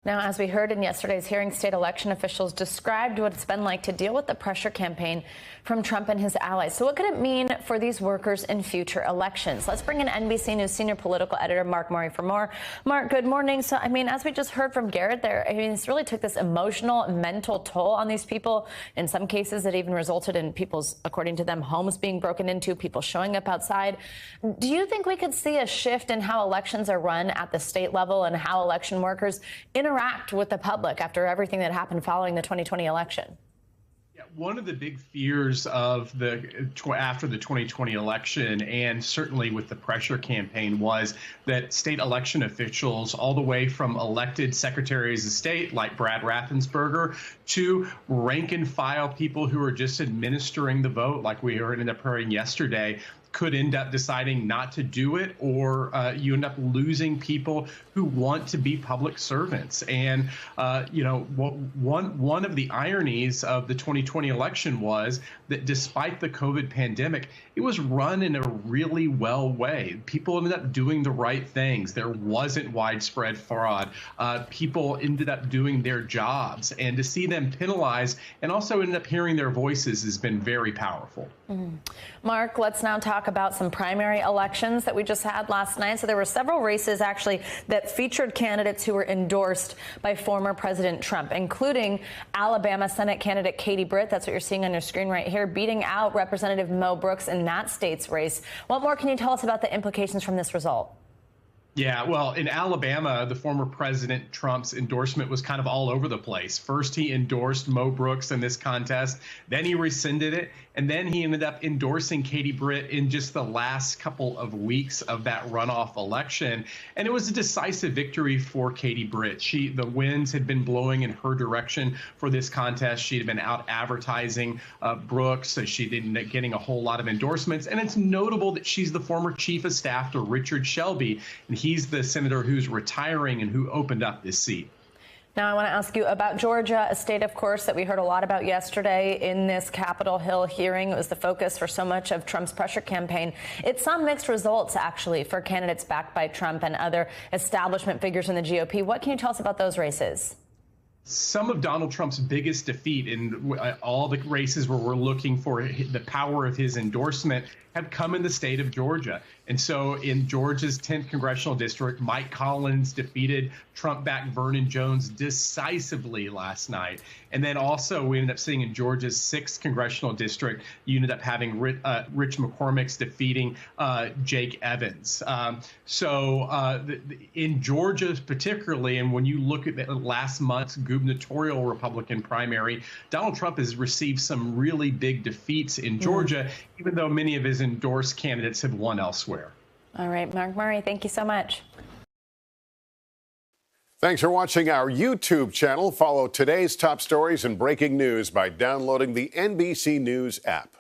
Now, as we heard in yesterday's hearing, state election officials described what it's been like to deal with the pressure campaign from Trump and his allies. So what could it mean for these workers in future elections? Let's bring in NBC News senior political editor Mark Murray for more. Mark, good morning. So, as we just heard from Garrett there, this really took this emotional, mental toll on these people. In some cases, it even resulted in people's, according to them, homes being broken into, people showing up outside. Do you think we could see a shift in how elections are run at the state level and how election workers interact with the public after everything that happened following the 2020 election? Yeah, one of the big fears of after the 2020 election, and certainly with the pressure campaign, was that state election officials, all the way from elected secretaries of state like Brad Raffensperger to rank and file people who are just administering the vote, like we ended up hearing yesterday, could end up deciding not to do it, or you end up losing people who want to be public servants. And, one of the ironies of the 2020 election was that despite the COVID pandemic, it was run in a really well way. People ended up doing the right things. There wasn't widespread fraud. People ended up doing their jobs, and to see them penalized and also end up hearing their voices has been very powerful. Mark, let's now talk about some primary elections that we just had last night. So there were several races actually that featured candidates who were endorsed by former President Trump, including Alabama Senate candidate Katie Britt. That's what you're seeing on your screen right here, beating out Representative Mo Brooks in that state's race. What more can you tell us about the implications from this result? Yeah, well, in Alabama, the former President Trump's endorsement was kind of all over the place. First, he endorsed Mo Brooks in this contest, then he rescinded it, and then he ended up endorsing Katie Britt in just the last couple of weeks of that runoff election. And it was a decisive victory for Katie Britt. The winds had been blowing in her direction for this contest. She had been out advertising Brooks, so she ended up getting a whole lot of endorsements. And it's notable that she's the former chief of staff to Richard Shelby, and he's the senator who's retiring and who opened up this seat. Now, I want to ask you about Georgia, a state, of course, that we heard a lot about yesterday in this Capitol Hill hearing. It was the focus for so much of Trump's pressure campaign. It saw mixed results, actually, for candidates backed by Trump and other establishment figures in the GOP. What can you tell us about those races? Some of Donald Trump's biggest defeat in all the races where we're looking for the power of his endorsement have come in the state of Georgia. And so in Georgia's 10th congressional district, Mike Collins defeated Trump-backed Vernon Jones decisively last night. And then also we ended up seeing in Georgia's 6th congressional district, you ended up having Rich McCormick's defeating Jake Evans. In Georgia particularly, and when you look at last month's gubernatorial Republican primary, Donald Trump has received some really big defeats in Georgia, even though many of his endorsed candidates have won elsewhere. All right, Mark Murray, thank you so much. Thanks for watching our YouTube channel. Follow today's top stories and breaking news by downloading the NBC News app.